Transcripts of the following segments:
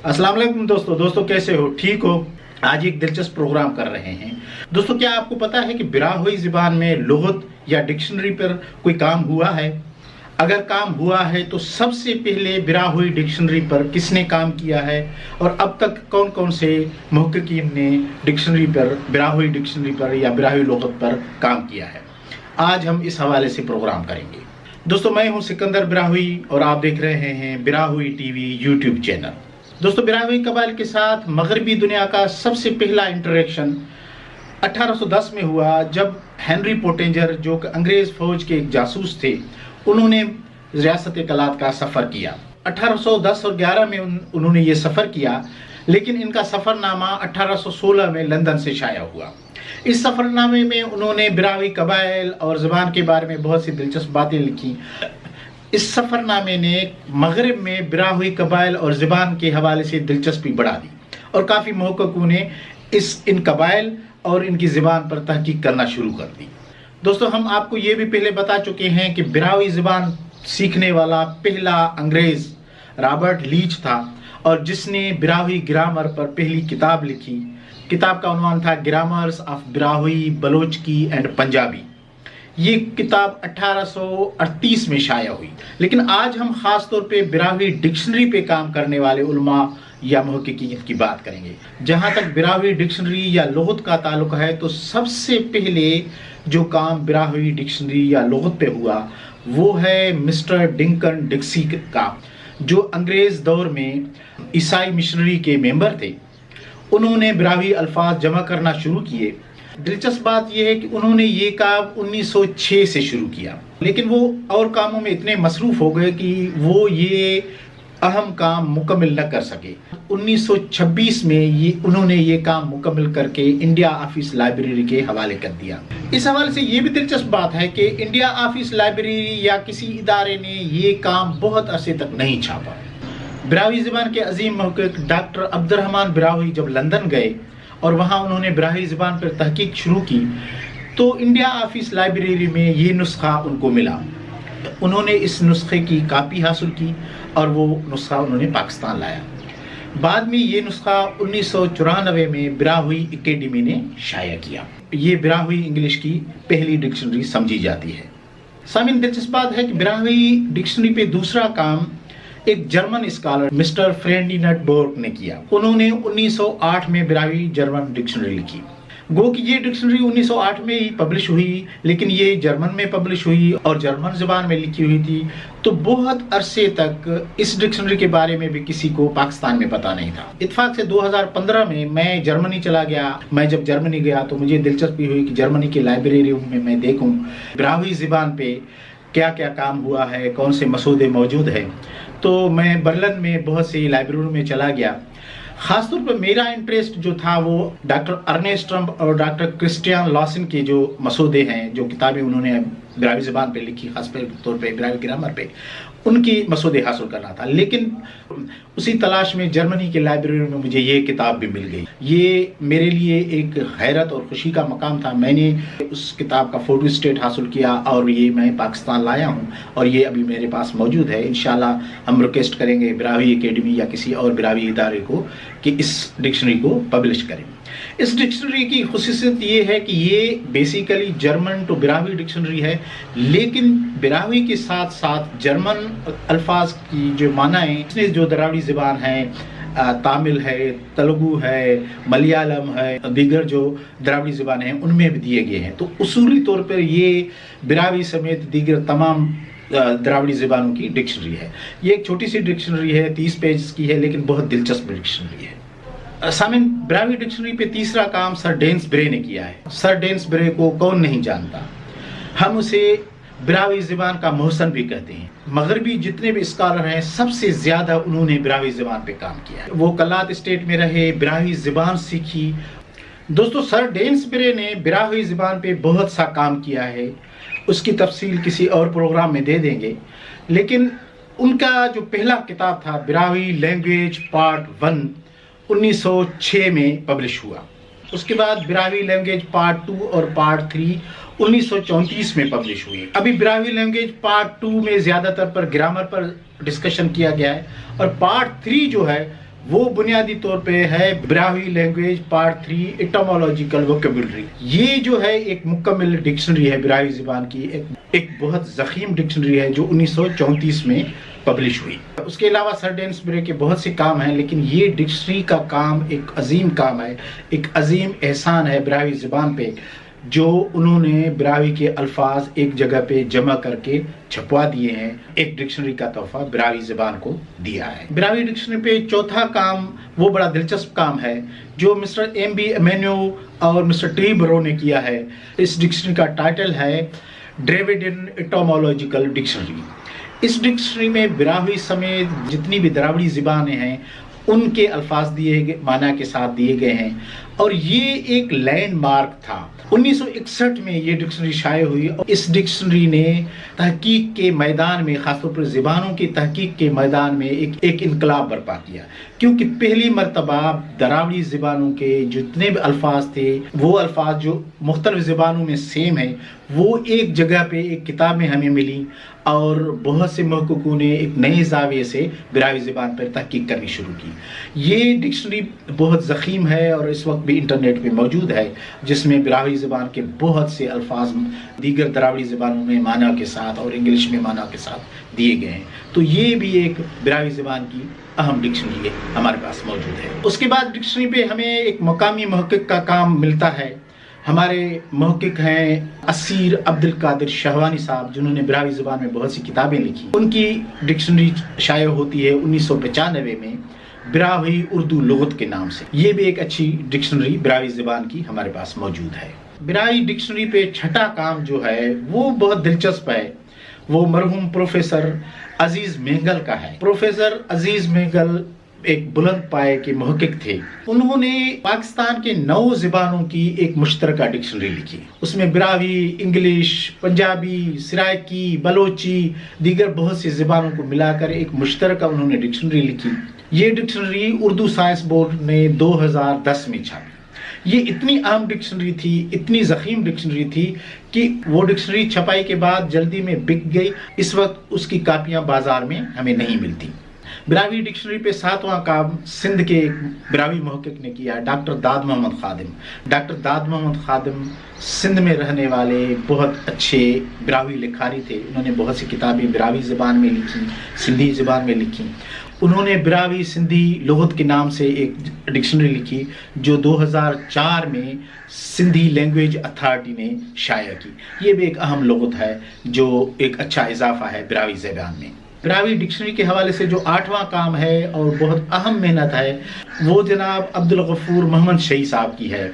अस्सलाम वालेकुम दोस्तों कैसे हो? ठीक हो? आज एक दिलचस्प प्रोग्राम कर रहे हैं। दोस्तों, क्या आपको पता है कि बिराहुई ज़बान में लुग़त या डिक्शनरी पर कोई काम हुआ है? अगर काम हुआ है तो सबसे पहले बिराहुई डिक्शनरी पर किसने काम किया है और अब तक कौन कौन से मुहक्किकीन ने डिक्शनरी पर, बिराहुई डिक्शनरी पर या बिराहुई लुग़त पर काम किया है? आज हम इस हवाले से प्रोग्राम करेंगे। दोस्तों, मैं हूं सिकंदर बिराहुई और आप देख रहे हैं बिराहुई टीवी यूट्यूब चैनल। दोस्तों, बिराहुई कबाइल के साथ मगरबी दुनिया का सबसे पहला इंटरेक्शन 1810 में हुआ, जब हेनरी पोटेंजर, जो कि अंग्रेज फौज के एक जासूस थे, उन्होंने रियासत कलात का सफ़र किया। 1810 और 11 में उन्होंने ये सफ़र किया, लेकिन इनका सफ़रनामा 1816 में लंदन से शाया हुआ। इस सफ़रनामे में उन्होंने बिराहुई कबाइल और ज़बान के बारे में बहुत सी दिलचस्प बातें लिखी। इस सफ़रनामे ने मगरब में बिराहुई कबाइल और ज़बान के हवाले से दिलचस्पी बढ़ा दी और काफ़ी मुहक्किकों ने इन कबाइल और इनकी ज़बान पर तहकीक करना शुरू कर दी। दोस्तों, हम आपको ये भी पहले बता चुके हैं कि बिराहुई ज़बान सीखने वाला पहला अंग्रेज़ रॉबर्ट लीच था और जिसने बिराहुई ग्रामर पर पहली किताब लिखी। किताब का उन्वान था ग्रामर्स ऑफ बिराहुई, बलोचकी एंड पंजाबी। ये किताब 1838 में शाया हुई। लेकिन आज हम खास तौर पे बिराहुई डिक्शनरी पे काम करने वाले उलमा या मुहक्किकीन की बात करेंगे। जहाँ तक बिराहुई डिक्शनरी या लुग़त का ताल्लुक है, तो सबसे पहले जो काम बिराहुई डिक्शनरी या लुग़त पे हुआ वो है मिस्टर डिंकन डिक्सी का, जो अंग्रेज़ दौर में ईसाई मिशनरी के मेंबर थे। उन्होंने बिराहुई अल्फाज जमा करना शुरू किए। दिलचस्प बात यह है कि उन्होंने ये काम 1906 से शुरू किया, लेकिन वो और कामों में इतने मसरूफ़ हो गए कि वो ये अहम काम मुकम्मल न कर सके। 1926 में उन्होंने ये काम मुकम्मल करके इंडिया ऑफिस लाइब्रेरी के हवाले कर दिया। इस हवाले से ये भी दिलचस्प बात है कि इंडिया ऑफिस लाइब्रेरी या किसी इदारे ने ये काम बहुत अरसे तक नहीं छापा। बिराहुई ज़बान के अजीम मुहक्किक डॉक्टर अब्दुर्रहमान बिराहुई जब लंदन गए और वहाँ उन्होंने बिराहुई ज़बान पर तहकीक शुरू की, तो इंडिया ऑफिस लाइब्रेरी में ये नुस्खा उनको मिला। उन्होंने इस नुस्खे की कापी हासिल की और वो नुस्खा उन्होंने पाकिस्तान लाया। बाद में ये नुस्खा 1994 में बिराहुई एकेडमी ने शाया किया। ये बिराहुई इंग्लिश की पहली डिक्शनरी समझी जाती है। सामीन, दिलचस्प बात है कि बिराहुई डिक्शनरी पे दूसरा काम एक जर्मन स्कॉलर मिस्टर फ्रेडिनेंट बोर्क ने किया। उन्होंने 1908 में बिराहुई जर्मन डिक्शनरी लिखी। गो कि ये डिक्शनरी 1908 में ही पब्लिश हुई, लेकिन ये जर्मन में पब्लिश हुई और जर्मन ज़बान में लिखी हुई थी, तो बहुत अरसे तक इस डिक्शनरी के बारे में भी किसी को पाकिस्तान में पता नहीं था। इत्तेफाक से 2015 में मैं जर्मनी चला गया। मैं जब जर्मनी गया तो मुझे दिलचस्पी हुई कि जर्मनी के लाइब्रेरी में मैं देखूँ बिराहुई ज़बान पे क्या क्या काम हुआ है, कौन से मसूदे मौजूद हैं। तो मैं बर्लिन में बहुत सी लाइब्रेरी में चला गया। ख़ासतौर पर मेरा इंटरेस्ट जो था वो डॉक्टर अर्नेस्ट ट्रम्प और डॉक्टर क्रिस्टियन लॉसन के जो मसूदे हैं, जो किताबें उन्होंने बिराहुई ज़बान पे लिखी, खास तौर पे बिराहुई ग्रामर पे, उनकी मसूदे हासिल करना था। लेकिन उसी तलाश में जर्मनी के लाइब्रेरी में मुझे ये किताब भी मिल गई। ये मेरे लिए एक हैरत और खुशी का मकाम था। मैंने उस किताब का फोटो स्टेट हासिल किया और ये मैं पाकिस्तान लाया हूँ और ये अभी मेरे पास मौजूद है। इंशाल्लाह हम रिक्वेस्ट करेंगे बिराहुई एकेडमी या किसी और बिराहुई इदारे को कि इस डिक्शनरी को पब्लिश करें। इस डिक्शनरी की खुसूसियत ये है कि ये बेसिकली जर्मन टू बिराहुई डिक्शनरी है, लेकिन बिराहुई के साथ साथ जर्मन अल्फाज की जो मानाएं, इसमें जो द्राविड़ी ज़बान है, तामिल है, तेलुगु है, मलयालम है, दीगर जो द्राविड़ी ज़बान हैं उनमें भी दिए गए हैं। तो उसूली तौर पर ये बिराहुई समेत दीगर तमाम द्राविड़ी ज़बानों की डिक्शनरी है। ये एक छोटी सी डिक्शनरी है, 30 पेज की है, लेकिन बहुत दिलचस्प डिक्शनरी है। सामिन, बिराहुई डिक्शनरी पे तीसरा काम सर डेन्सबरे ने किया है। सर डेन्सबरे को कौन नहीं जानता। हम उसे बिराहुई ज़बान का मोहसन भी कहते हैं। मगरबी जितने भी स्कॉलर हैं, सबसे ज़्यादा उन्होंने बिराहुई ज़बान पे काम किया है। वो कलात स्टेट में रहे, बिराहुई ज़बान सीखी। दोस्तों, सर डेन्सबरे ने बिराहुई ज़बान पे बहुत सा काम किया है, उसकी तफसील किसी और प्रोग्राम में दे देंगे। लेकिन उनका जो पहला किताब था बिराहुई लैंग्वेज पार्ट 1 1906 में पब्लिश हुआ। उसके बाद बिराहुई लैंग्वेज पार्ट 2 और पार्ट 3 1934 में पब्लिश हुई। अभी बिराहुई लैंग्वेज पार्ट 2 में ज़्यादातर पर ग्रामर पर डिस्कशन किया गया है और पार्ट 3 जो है وہ بنیادی طور پہ ہے براہوی لینگویج پارٹ 3 ایٹمولوجیکل ووکیبلری. یہ جو ہے ایک مکمل ڈکشنری ہے براہوی زبان کی، ایک بہت ضخیم ڈکشنری ہے جو 1934 میں پبلش ہوئی. اس کے علاوہ سر ڈینسبرے کے بہت سے کام ہیں، لیکن یہ ڈکشنری کا کام ایک عظیم کام ہے، ایک عظیم احسان ہے براہوی زبان پہ، جو انہوں نے براہوی کے الفاظ ایک جگہ پہ جمع کر کے چھپوا دیے ہیں. ایک ڈکشنری کا تحفہ براہوی زبان کو دیا ہے. براہوی ڈکشنری پہ چوتھا کام وہ بڑا دلچسپ کام ہے جو مسٹر ایم بی امینو اور مسٹر ٹی برو نے کیا ہے. اس ڈکشنری کا ٹائٹل ہے ڈریوڈین ایٹمولوجیکل ڈکشنری. اس ڈکشنری میں براہوی سمیت جتنی بھی دراوڑی زبانیں ہیں ان کے الفاظ دیے گئے، معنی کے ساتھ دیے گئے ہیں، اور یہ ایک لینڈ مارک تھا. 1961 میں یہ ڈکشنری شائع ہوئی اور اس ڈکشنری نے تحقیق کے میدان میں، خاص طور پر زبانوں کی تحقیق کے میدان میں ایک انقلاب برپا کیا، کیونکہ پہلی مرتبہ دراوڑی زبانوں کے جتنے بھی الفاظ تھے، وہ الفاظ جو مختلف زبانوں میں سیم ہیں، وہ ایک جگہ پہ ایک کتاب میں ہمیں ملی، اور بہت سے محققوں نے ایک نئے زاویے سے براہوی زبان پر تحقیق کرنی شروع کی. یہ ڈکشنری بہت ضخیم ہے اور اس وقت بھی انٹرنیٹ پہ موجود ہے، جس میں براہوی زبان کے بہت سے الفاظ دیگر دراوڑی زبانوں میں معنی کے ساتھ اور انگلش میں معنی کے ساتھ دیے گئے ہیں. تو یہ بھی ایک براہوی زبان کی اہم ڈکشنری ہمارے پاس موجود ہے. اس کے بعد ڈکشنری پہ ہمیں ایک مقامی محقق کا کام ملتا ہے. ہمارے محقق ہیں اسیر عبد القادر شہوانی صاحب، جنہوں نے براہوی زبان میں بہت سی کتابیں لکھی. ان کی ڈکشنری شائع ہوتی ہے 1995 میں براہوی اردو لغت کے نام سے. یہ بھی ایک اچھی ڈکشنری براہوی زبان کی ہمارے پاس موجود ہے. براہوی ڈکشنری پہ چھٹا کام جو ہے وہ بہت دلچسپ ہے. وہ مرحوم پروفیسر عزیز مینگل کا ہے. پروفیسر عزیز مینگل ایک بلند پائے کے محقق تھے. انہوں نے پاکستان کے 9 زبانوں کی ایک مشترکہ ڈکشنری لکھی. اس میں براہوی، انگلش، پنجابی، سرائکی، بلوچی، دیگر بہت سی زبانوں کو ملا کر ایک مشترکہ انہوں نے ڈکشنری لکھی. یہ ڈکشنری اردو سائنس بورڈ نے 2010 میں چھاپی. یہ اتنی اہم ڈکشنری تھی، اتنی ضخیم ڈکشنری تھی کہ وہ ڈکشنری چھپائی کے بعد جلدی میں بک گئی. اس وقت اس کی کاپیاں بازار میں ہمیں نہیں ملتی. براہوی ڈکشنری پہ 7واں کام سندھ کے ایک براہوی محقق نے کیا، ڈاکٹر داد محمد خادم. ڈاکٹر داد محمد خادم سندھ میں رہنے والے بہت اچھے براہوی لکھاری تھے. انہوں نے بہت سی کتابیں براہوی زبان میں لکھی، سندھی زبان میں لکھی. انہوں نے براہوی سندھی لغت کے نام سے ایک ڈکشنری لکھی جو 2004 میں سندھی لینگویج اتھارٹی نے شائع کی. یہ بھی ایک اہم لغت ہے جو ایک اچھا اضافہ ہے براہوی زبان میں. براہوی ڈکشنری کے حوالے سے جو 8واں کام ہے اور بہت اہم محنت ہے وہ جناب عبدالغفور محمد شہی صاحب کی ہے.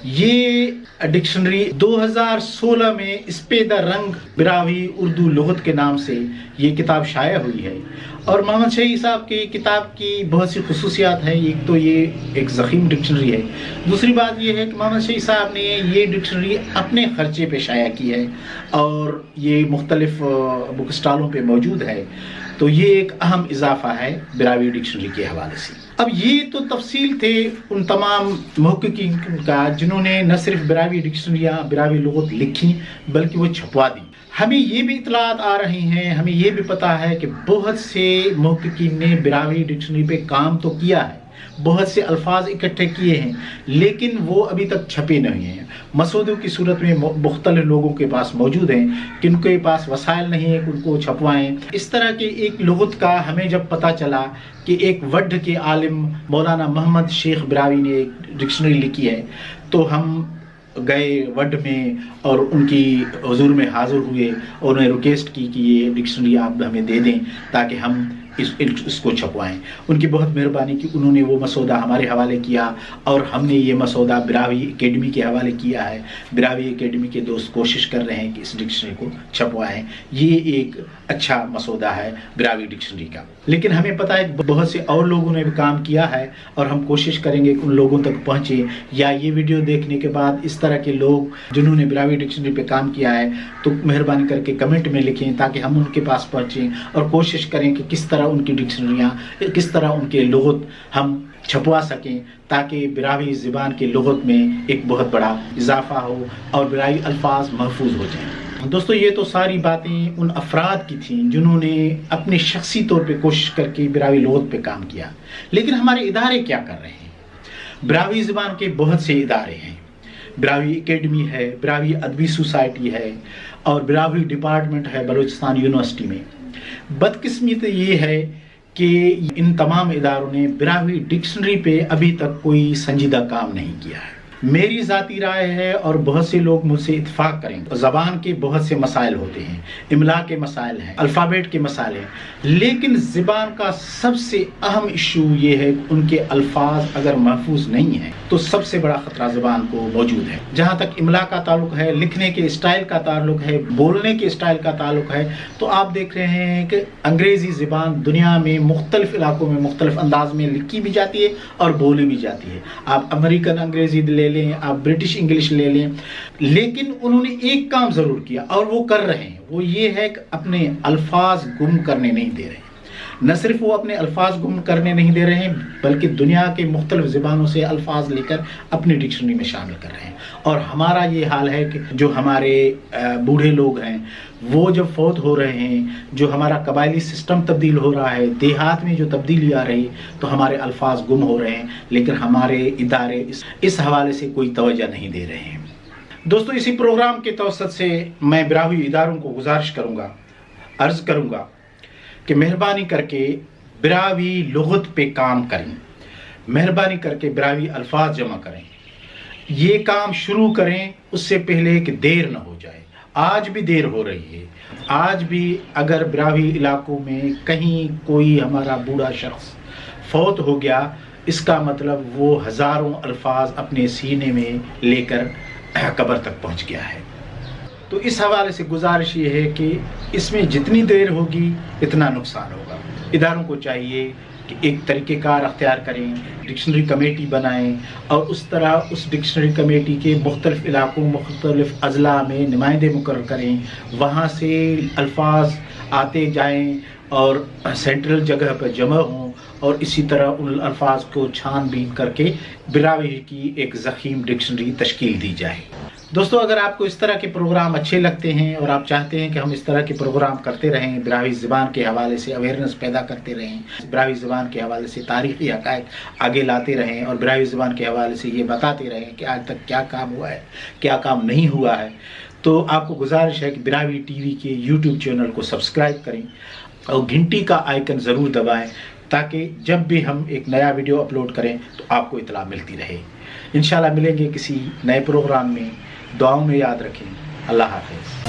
یہ ڈکشنری 2016 میں اسپیدہ رنگ براہوی اردو لغت کے نام سے یہ کتاب شائع ہوئی ہے. اور محمد شہی صاحب کی کتاب کی بہت سی خصوصیات ہیں. ایک تو یہ ایک ضخیم ڈکشنری ہے. دوسری بات یہ ہے کہ محمد شہی صاحب نے یہ ڈکشنری اپنے خرچے پہ شائع کی ہے اور یہ مختلف بک اسٹالوں پہ موجود ہے. تو یہ ایک اہم اضافہ ہے براہوی ڈکشنری کے حوالے سے. اب یہ تو تفصیل تھے ان تمام محققین کا جنہوں نے نہ صرف براہوی ڈکشنریاں، براہوی لغت لکھی بلکہ وہ چھپوا دی. ہمیں یہ بھی اطلاعات آ رہی ہیں، ہمیں یہ بھی پتا ہے کہ بہت سے محققین نے براہوی ڈکشنری پہ کام تو کیا ہے، بہت سے الفاظ اکٹھے کیے ہیں، لیکن وہ ابھی تک چھپے نہیں ہیں. مسودوں کی صورت میں مختلف لوگوں کے پاس موجود ہیں، کن کے پاس وسائل نہیں ہیں ان کو چھپوائیں. اس طرح کے ایک لغت کا ہمیں جب پتہ چلا کہ ایک وڈ کے عالم مولانا محمد شیخ براہوی نے ایک ڈکشنری لکھی ہے، تو ہم گئے وڈ میں اور ان کی حضور میں حاضر ہوئے اور انہیں ریکویسٹ کی کہ یہ ڈکشنری آپ ہمیں دے دیں تاکہ ہم اس کو چھپوائیں. ان کی بہت مہربانی کی، انہوں نے وہ مسودہ ہمارے حوالے کیا اور ہم نے یہ مسودہ براہوی اکیڈمی کے حوالے کیا ہے. براہوی اکیڈمی کے دوست کوشش کر رہے ہیں کہ اس ڈکشنری کو چھپوائیں. یہ ایک اچھا مسودہ ہے براہوی ڈکشنری کا. لیکن ہمیں پتہ ہے کہ بہت سے اور لوگوں نے بھی کام کیا ہے اور ہم کوشش کریں گے کہ ان لوگوں تک پہنچے، یا یہ ویڈیو دیکھنے کے بعد اس طرح کے لوگ جنہوں نے براہوی ڈکشنری پہ کام کیا ہے تو مہربانی کر کے کمنٹ میں لکھیں تاکہ ہم ان کے پاس پہنچیں اور کوشش کریں کہ کس طرح ان کی ڈکشنریاں، کس طرح ان کے لغت ہم چھپوا سکیں تاکہ براہوی زبان کے لغت میں ایک بہت بڑا اضافہ ہو اور براہوی الفاظ محفوظ ہو جائیں. दोस्तों ये तो सारी बातें उन अफराद की थीं जिन्होंने अपने शख्सी तौर पे कोशिश करके बिरावी लुग़त पे काम किया, लेकिन हमारे इदारे क्या कर रहे हैं? बिरावी ज़बान के बहुत से इदारे हैं, बिरावी एकेडमी है, बिरावी अदबी सोसाइटी है और बिरावी डिपार्टमेंट है बलूचिस्तान यूनिवर्सिटी में। बदकिस्मती तो ये है कि इन तमाम इदारों ने बिरावी डिक्शनरी पे अभी तक कोई संजीदा काम नहीं किया है। मेरी ज़ाती राय है और बहुत से लोग मुझसे इत्तेफाक करेंगे, ज़बान के बहुत से मसाइल होते हैं, इमला के मसाइल हैं, अल्फ़ाबेट के मसाइल हैं, लेकिन ज़बान का सबसे अहम इशू ये है कि उनके अल्फाज अगर महफूज नहीं हैं तो सबसे बड़ा ख़तरा ज़बान को मौजूद है। जहाँ तक इमला का ताल्लुक है, लिखने के स्टाइल का ताल्लुक है, बोलने के स्टाइल का ताल्लुक है, तो आप देख रहे हैं कि अंग्रेज़ी ज़बान दुनिया में मुख्तलिफ़ इलाकों में मुख्तलिफ़ अंदाज में लिखी भी जाती है और बोली भी जाती है। आप अमेरिकन अंग्रेज़ी ले लें, आप ब्रिटिश इंग्लिश ले लें, लेकिन उन्होंने एक काम ज़रूर किया और वो कर रहे हैं, वो ये है कि अपने अल्फाज गुम करने नहीं दे रहे हैं। न सिर्फ वो अपने अल्फाज गुम करने नहीं दे रहे हैं, बल्कि दुनिया के मुख्तलिफ ज़बानों से अल्फाज लेकर अपनी डिक्शनरी में शामिल कर रहे हैं। और हमारा ये हाल है कि जो हमारे बूढ़े लोग हैं वो जब फौत हो रहे हैं, जो हमारा कबायली सिस्टम तब्दील हो रहा है, देहात में जो तब्दीली आ रही, तो हमारे अल्फाज गुम हो रहे हैं, लेकिन हमारे इदारे इस हवाले से कोई तवज्जो नहीं दे रहे हैं। दोस्तों इसी प्रोग्राम के तवसत से मैं बिरावी इदारों को गुजारिश करूँगा, अर्ज़ करूँगा कि मेहरबानी करके बिरावी लुग़त पे काम करें, मेहरबानी करके बिरावी अल्फाज जमा करें, ये काम शुरू करें उससे पहले कि देर न हो जाए। आज भी देर हो रही है, आज भी अगर बिरावी इलाकों में कहीं कोई हमारा बूढ़ा शख्स फौत हो गया, इसका मतलब वो हज़ारों अल्फाज अपने सीने में लेकर कब्र तक पहुंच गया है। तो इस हवाले से गुजारिश ये है कि इसमें जितनी देर होगी इतना नुकसान होगा। इदारों को चाहिए कि एक तरीक़ेकार अख्तियार करें, डिक्शनरी कमेटी बनाएं और उस तरह उस डिक्शनरी कमेटी के मुख्तलिफ़ इलाकों मुख्तलिफ़ अज़ला में नुमाइंदे मुकर्रर करें, वहाँ से अल्फाज आते जाएं और सेंट्रल जगह पर जमा हों और इसी तरह उन अल्फाज को छानबीन करके बिरावी की एक ज़ख़ीम डिक्शनरी तश्कील दी जाए। दोस्तों अगर आपको इस तरह के प्रोग्राम अच्छे लगते हैं और आप चाहते हैं कि हम इस तरह के प्रोग्राम करते रहें, बिरावी ज़बान के हवाले से अवेयरनेस पैदा करते रहें, बिरावी ज़बान के हवाले से तारीख़ी हक़ाइक़ आगे लाते रहें और बिरावी ज़बान के हवाले से ये बताते रहें कि आज तक क्या काम हुआ है, क्या काम नहीं हुआ है, तो आपको गुजारिश है कि बिरावी टीवी के यूट्यूब चैनल को सब्सक्राइब करें और घंटी का आइकन ज़रूर दबाएँ ताकि जब भी हम एक नया वीडियो अपलोड करें तो आपको इत्तला मिलती रहे। इंशाल्लाह मिलेंगे किसी नए प्रोग्राम में। दुआओं में याद रखें। अल्लाह हाफ़िज़।